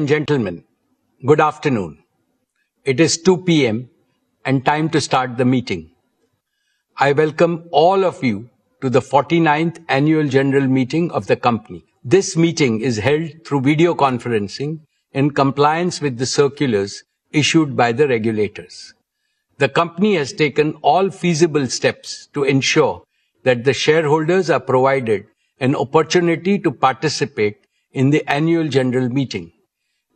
Gentlemen, good afternoon. It is 2 p.m. and time to start the meeting. I welcome all of you to the 49th Annual General Meeting of the company. This meeting is held through video conferencing in compliance with the circulars issued by the regulators. The company has taken all feasible steps to ensure that the shareholders are provided an opportunity to participate in the annual general meeting.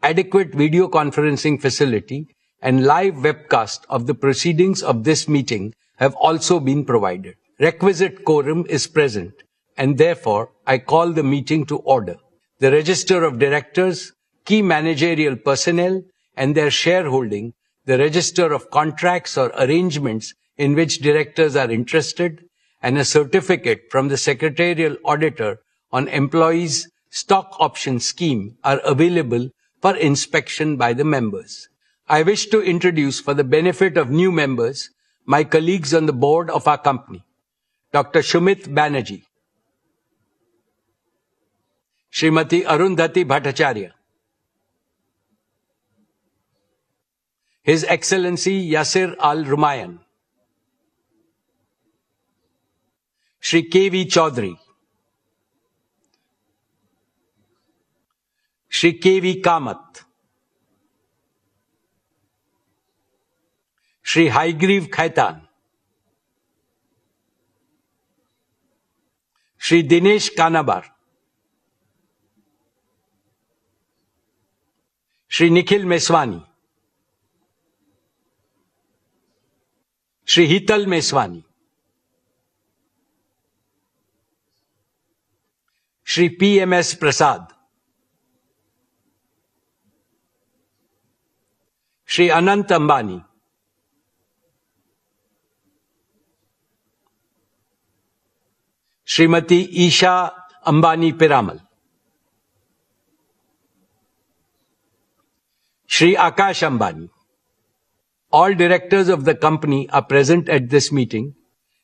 Adequate video conferencing facility and live webcast of the proceedings of this meeting have also been provided. Requisite quorum is present, and therefore I call the meeting to order. The register of directors, key managerial personnel, and their shareholding, the register of contracts or arrangements in which directors are interested, and a certificate from the secretarial auditor on employees' stock option scheme are available for inspection by the members. I wish to introduce, for the benefit of new members, my colleagues on the board of our company. Dr. Shumit Banerjee, Srimati Arundhati Bhattacharya, His Excellency Yasir Al-Rumayyan, Shri K.V. Chaudhary, Shri K.V. Kamath, Shri Haigriv Khaitan, Shri Dinesh Kanabar, Shri Nikhil Meswani, Shri Hital Meswani, Shri P.M.S. Prasad, Shri Anant Ambani, Srimati Isha Ambani Piramal, Shri Akash Ambani. All directors of the company are present at this meeting.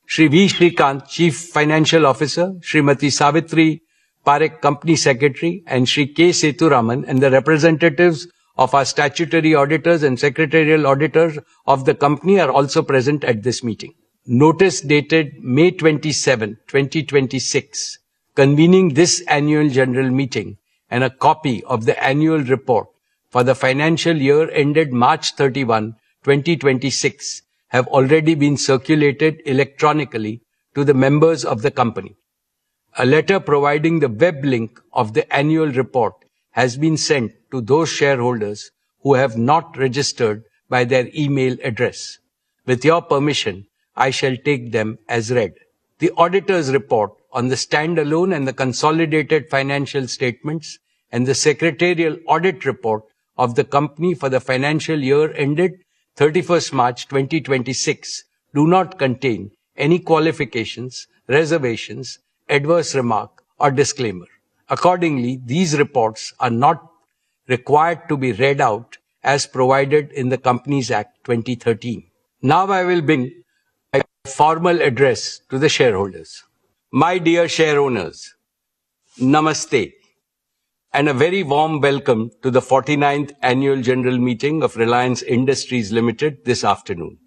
Shri V. Shrikant, Chief Financial Officer, Srimati Savitri Parekh, Company Secretary, and Shri K. Seturaman, and the representatives of our statutory auditors and secretarial auditors of the company are also present at this meeting. Notice dated May 27, 2026, convening this annual general meeting and a copy of the annual report for the financial year ended March 31, 2026, have already been circulated electronically to the members of the company. A letter providing the web link of the annual report has been sent to those shareholders who have not registered by their email address. With your permission, I shall take them as read. The auditor's report on the standalone and the consolidated financial statements and the secretarial audit report of the company for the financial year ended 31st March 2026 do not contain any qualifications, reservations, adverse remark, or disclaimer. Accordingly, these reports are not required to be read out as provided in the Companies Act 2013. Now I will bring a formal address to the shareholders. My dear share owners, Namaste, and a very warm welcome to the 49th Annual General Meeting of Reliance Industries Limited this afternoon.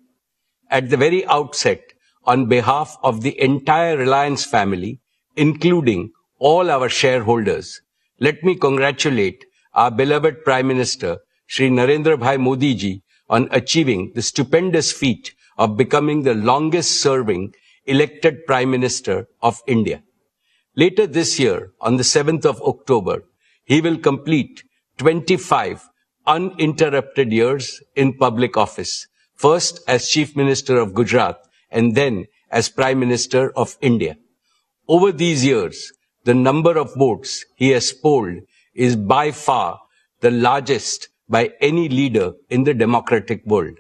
At the very outset, on behalf of the entire Reliance family, including all our shareholders, let me congratulate our beloved Prime Minister, Shri Narendra Bhai Modi ji, on achieving the stupendous feat of becoming the longest-serving elected Prime Minister of India. Later this year, on the 7th of October, he will complete 25 uninterrupted years in public office, first as Chief Minister of Gujarat and then as Prime Minister of India. Over these years, the number of votes he has polled is by far the largest by any leader in the democratic world.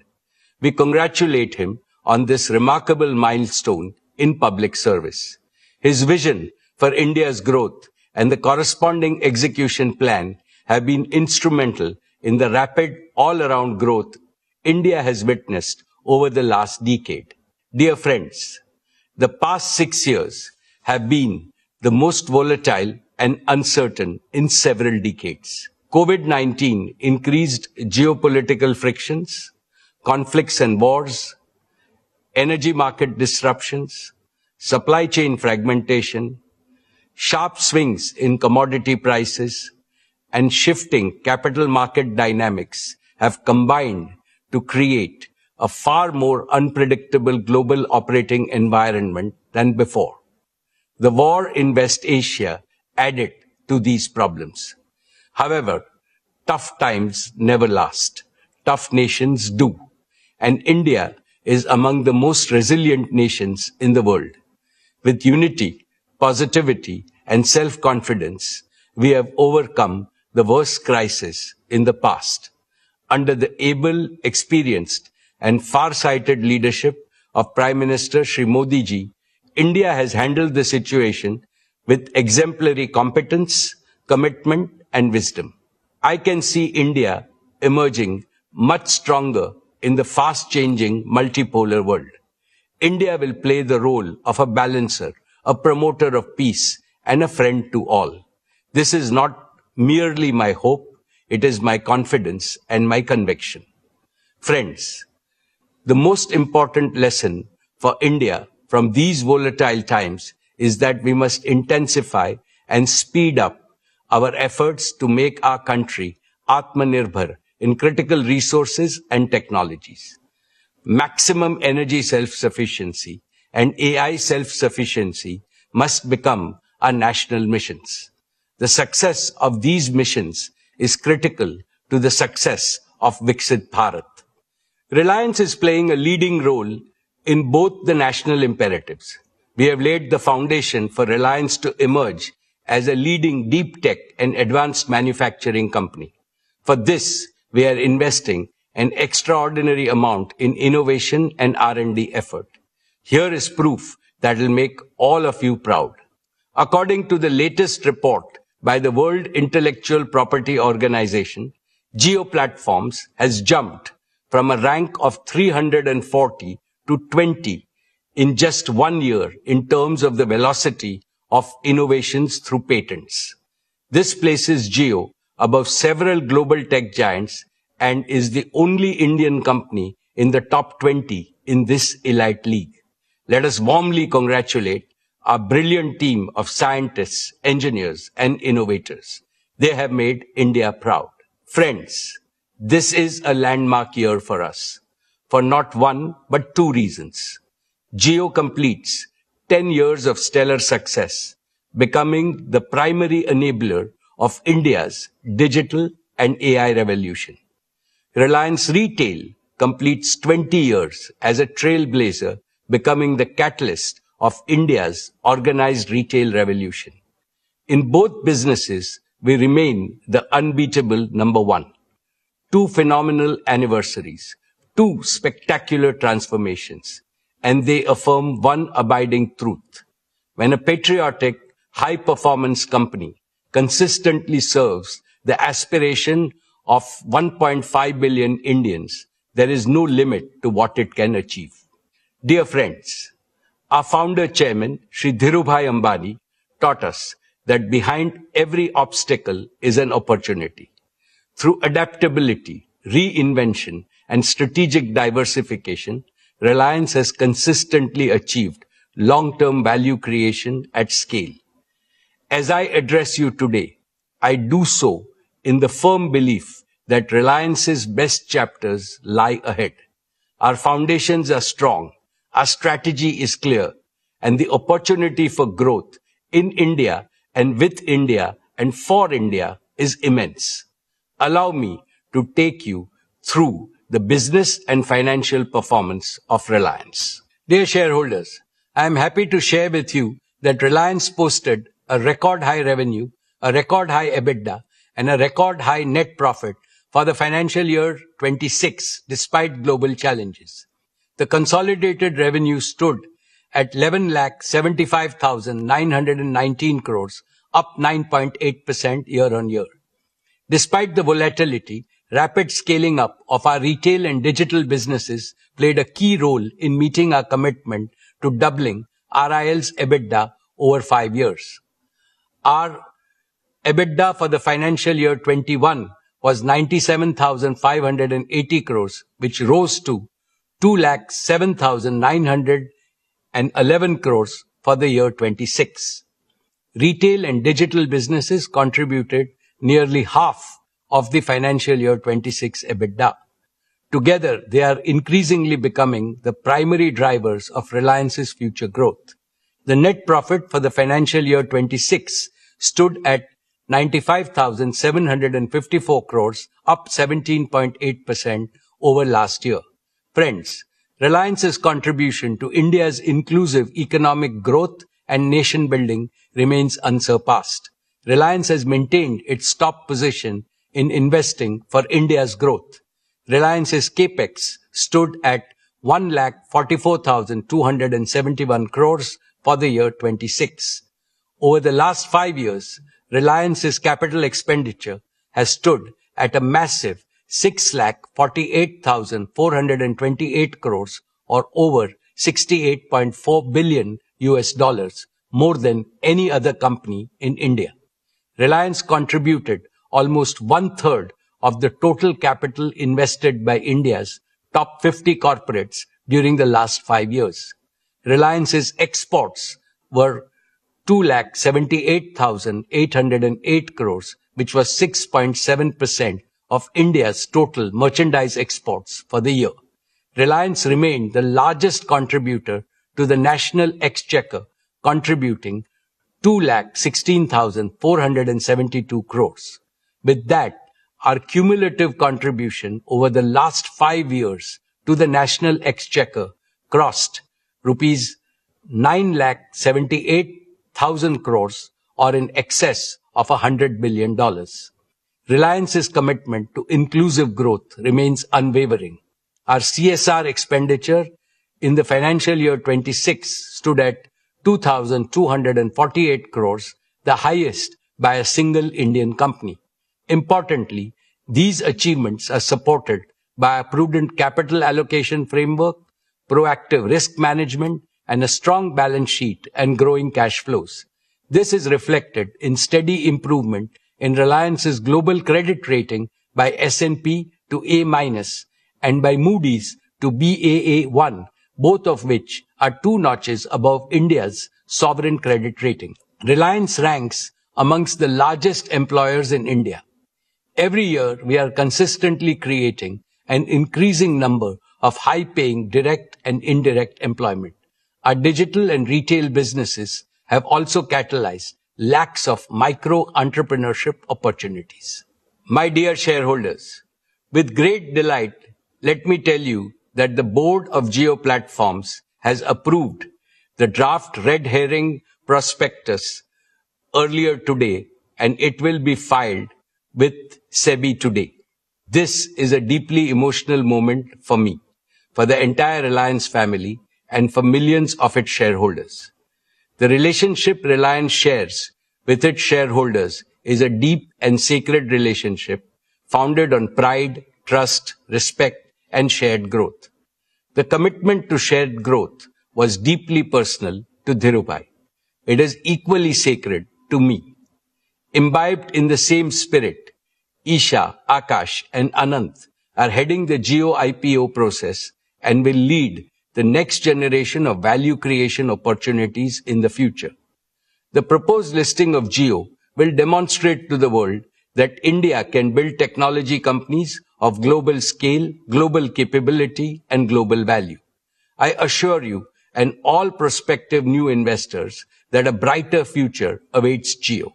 We congratulate him on this remarkable milestone in public service. His vision for India's growth and the corresponding execution plan have been instrumental in the rapid all-around growth India has witnessed over the last decade. Dear friends, the past 6 years have been the most volatile and uncertain in several decades. COVID-19 increased geopolitical frictions, conflicts and wars, energy market disruptions, supply chain fragmentation, sharp swings in commodity prices, and shifting capital market dynamics have combined to create a far more unpredictable global operating environment than before. The war in West Asia added to these problems. However, tough times never last. Tough nations do. And India is among the most resilient nations in the world. With unity, positivity, and self-confidence, we have overcome the worst crisis in the past. Under the able, experienced, and far-sighted leadership of Prime Minister Shri Modi ji, India has handled the situation with exemplary competence, commitment, and wisdom. I can see India emerging much stronger in the fast-changing multipolar world. India will play the role of a balancer, a promoter of peace, and a friend to all. This is not merely my hope, it is my confidence and my conviction. Friends, the most important lesson for India from these volatile times is that we must intensify and speed up our efforts to make our country Atmanirbhar in critical resources and technologies. Maximum energy self-sufficiency and AI self-sufficiency must become our national missions. The success of these missions is critical to the success of Viksit Bharat. Reliance is playing a leading role in both the national imperatives. We have laid the foundation for Reliance to emerge as a leading deep tech and advanced manufacturing company. For this, we are investing an extraordinary amount in innovation and R&D effort. Here is proof that will make all of you proud. According to the latest report by the World Intellectual Property Organization, Jio Platforms has jumped from a rank of 340 to 20 in just 1 year in terms of the velocity of innovations through patents. This places Jio above several global tech giants and is the only Indian company in the top 20 in this elite league. Let us warmly congratulate our brilliant team of scientists, engineers, and innovators. They have made India proud. Friends, this is a landmark year for us, for not one but two reasons. Jio completes 10 years of stellar success, becoming the primary enabler of India's digital and AI revolution. Reliance Retail completes 20 years as a trailblazer, becoming the catalyst of India's organized retail revolution. In both businesses, we remain the unbeatable number one. Two phenomenal anniversaries, two spectacular transformations, and they affirm one abiding truth. When a patriotic, high-performance company consistently serves the aspiration of 1.5 billion Indians, there is no limit to what it can achieve. Dear friends, our founder chairman, Shri Dhirubhai Ambani, taught us that behind every obstacle is an opportunity. Through adaptability, reinvention, and strategic diversification, Reliance has consistently achieved long-term value creation at scale. As I address you today, I do so in the firm belief that Reliance's best chapters lie ahead. Our foundations are strong, our strategy is clear, and the opportunity for growth in India and with India and for India is immense. Allow me to take you through the business and financial performance of Reliance. Dear shareholders, I am happy to share with you that Reliance posted a record high revenue, a record high EBITDA, and a record high net profit for the financial year 26 despite global challenges. The consolidated revenue stood at 11,75,919 crores, up 9.8% year-on-year. Despite the volatility, rapid scaling up of our retail and digital businesses played a key role in meeting our commitment to doubling RIL's EBITDA over 5 years. Our EBITDA for the financial year 21 was 97,580 crores, which rose to 2,07,911 crores for the year 26. Retail and digital businesses contributed nearly half of the financial year 26 EBITDA. Together, they are increasingly becoming the primary drivers of Reliance's future growth. The net profit for the financial year 26 stood at 95,754 crores, up 17.8% over last year. Friends, Reliance's contribution to India's inclusive economic growth and nation building remains unsurpassed. Reliance has maintained its top position in investing for India's growth. Reliance's capex stood at 1,44,271 crores for the year 26. Over the last 5 years, Reliance's capital expenditure has stood at a massive 6,48,428 crores, or over $68.4 billion, more than any other company in India. Reliance contributed almost one-third of the total capital invested by India's top 50 corporates during the last 5 years. Reliance's exports were 2,78,808 crores, which was 6.7% of India's total merchandise exports for the year. Reliance remained the largest contributor to the national exchequer, contributing 2,16,472 crores. With that, our cumulative contribution over the last 5 years to the national exchequer crossed rupees 9,78,000 crores, or in excess of $100 billion. Reliance's commitment to inclusive growth remains unwavering. Our CSR expenditure in the financial year 26 stood at 2,248 crores, the highest by a single Indian company. Importantly, these achievements are supported by a prudent capital allocation framework, proactive risk management, and a strong balance sheet and growing cash flows. This is reflected in steady improvement in Reliance's global credit rating by S&P to A- and by Moody's to Baa1, both of which are 2 notches above India's sovereign credit rating. Reliance ranks amongst the largest employers in India. Every year, we are consistently creating an increasing number of high-paying direct and indirect employment. Our digital and retail businesses have also catalyzed lakhs of micro-entrepreneurship opportunities. My dear shareholders, with great delight, let me tell you that the board of Jio Platforms has approved the draft red herring prospectus earlier today, and it will be filed with SEBI today. This is a deeply emotional moment for me, for the entire Reliance family, and for millions of its shareholders. The relationship Reliance shares with its shareholders is a deep and sacred relationship founded on pride, trust, respect, and shared growth. The commitment to shared growth was deeply personal to Dhirubhai. It is equally sacred to me. Imbibed in the same spirit, Isha, Akash, and Anant are heading the Jio IPO process and will lead the next generation of value creation opportunities in the future. The proposed listing of Jio will demonstrate to the world that India can build technology companies of global scale, global capability, and global value. I assure you and all prospective new investors that a brighter future awaits Jio.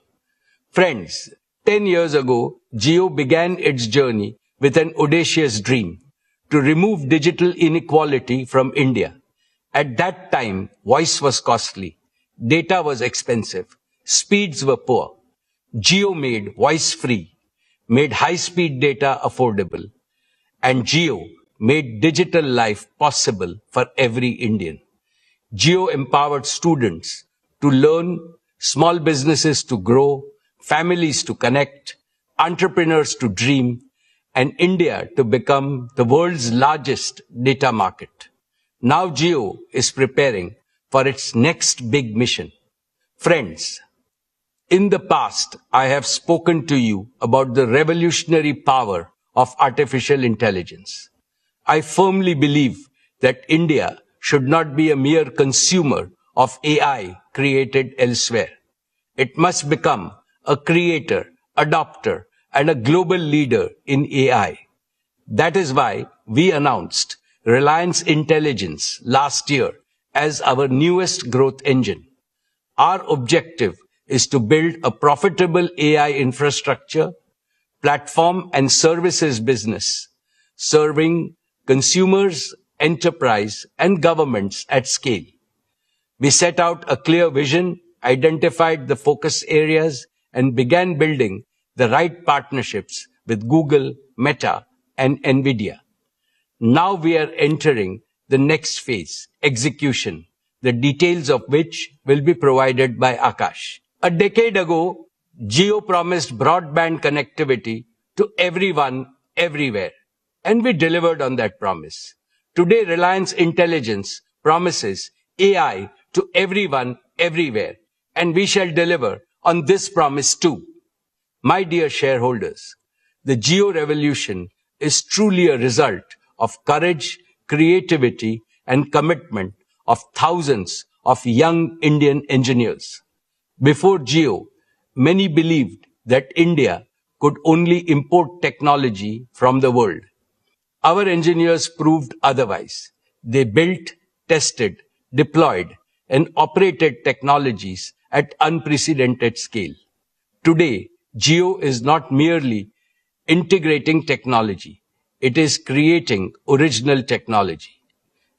Friends, 10 years ago, Jio began its journey with an audacious dream to remove digital inequality from India. At that time, voice was costly, data was expensive, speeds were poor. Jio made voice free, made high-speed data affordable, and Jio made digital life possible for every Indian. Jio empowered students to learn, small businesses to grow, families to connect, entrepreneurs to dream, and India to become the world's largest data market. Now Jio is preparing for its next big mission. Friends, In the past, I have spoken to you about the revolutionary power of artificial intelligence. I firmly believe that India should not be a mere consumer of AI created elsewhere. It must become a creator, adopter, and a global leader in AI. That is why we announced Reliance Intelligence last year as our newest growth engine. Our objective is to build a profitable AI infrastructure, platform, and services business, serving consumers, enterprise, and governments at scale. We set out a clear vision, identified the focus areas, and began building the right partnerships with Google, Meta, and NVIDIA. Now we are entering the next phase, execution, the details of which will be provided by Akash. A decade ago, Jio promised broadband connectivity to everyone, everywhere, and we delivered on that promise. Today, Reliance Intelligence promises AI to everyone, everywhere, and we shall deliver on this promise too. My dear shareholders, the Jio revolution is truly a result of courage, creativity, and commitment of thousands of young Indian engineers. Before Jio, many believed that India could only import technology from the world. Our engineers proved otherwise. They built, tested, deployed, and operated technologies at unprecedented scale. Today, Jio is not merely integrating technology. It is creating original technology.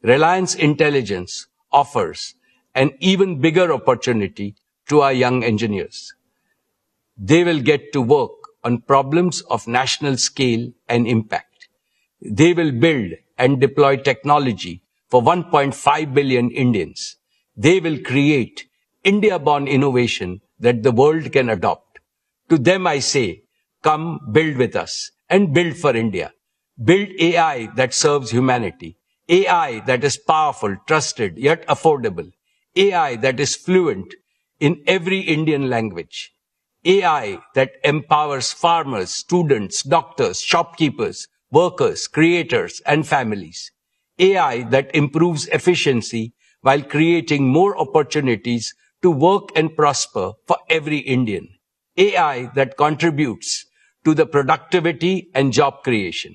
Reliance Intelligence offers an even bigger opportunity to our young engineers. They will get to work on problems of national scale and impact. They will build and deploy technology for 1.5 billion Indians. They will create India-born innovation that the world can adopt. To them I say, come build with us and build for India. Build AI that serves humanity. AI that is powerful, trusted, yet affordable. AI that is fluent in every Indian language. AI that empowers farmers, students, doctors, shopkeepers, workers, creators, and families. AI that improves efficiency while creating more opportunities to work and prosper for every Indian. AI that contributes to the productivity and job creation.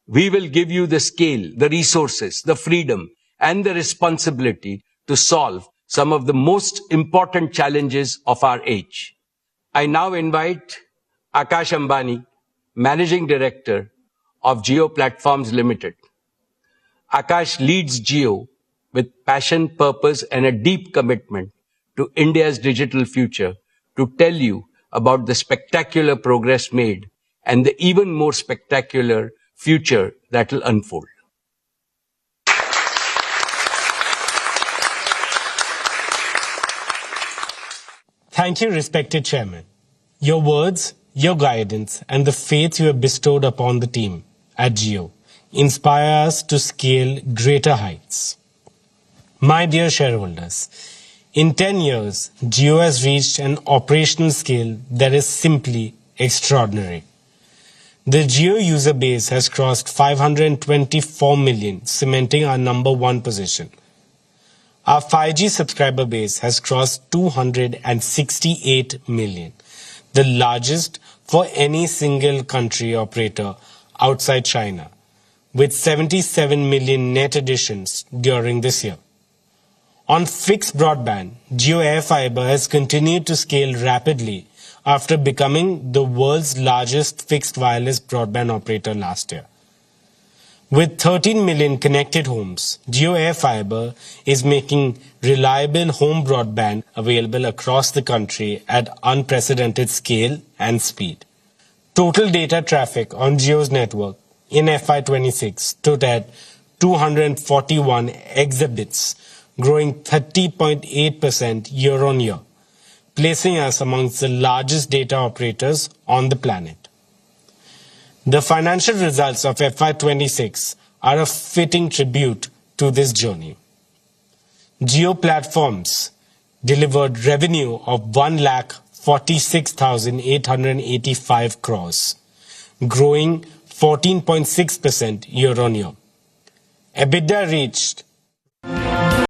We will give you the scale, the resources, the freedom, and the responsibility to solve some of the most important challenges of our age. I now invite Akash Ambani, Managing Director of Jio Platforms Limited. Akash leads Jio with passion, purpose, and a deep commitment to India's digital future to tell you about the spectacular progress made and the even more spectacular future that will unfold. Thank you, respected Chairman. Your words, your guidance, and the faith you have bestowed upon the team at Jio inspire us to scale greater heights. My dear shareholders, in 10 years, Jio has reached an operational scale that is simply extraordinary. The Jio user base has crossed 524 million, cementing our number one position. Our 5G subscriber base has crossed 268 million, the largest for any single country operator outside China, with 77 million net additions during this year. On fixed broadband, Jio AirFiber has continued to scale rapidly after becoming the world's largest fixed wireless broadband operator last year. With 13 million connected homes, Jio AirFiber is making reliable home broadband available across the country at unprecedented scale and speed. Total data traffic on Jio's network in FY26 stood at 241 exabytes, growing 30.8% year-on-year, placing us amongst the largest data operators on the planet. The financial results of FY26 are a fitting tribute to this journey. Jio Platforms delivered revenue of 46,885 crores, growing 14.6% year-on-year. EBITDA reached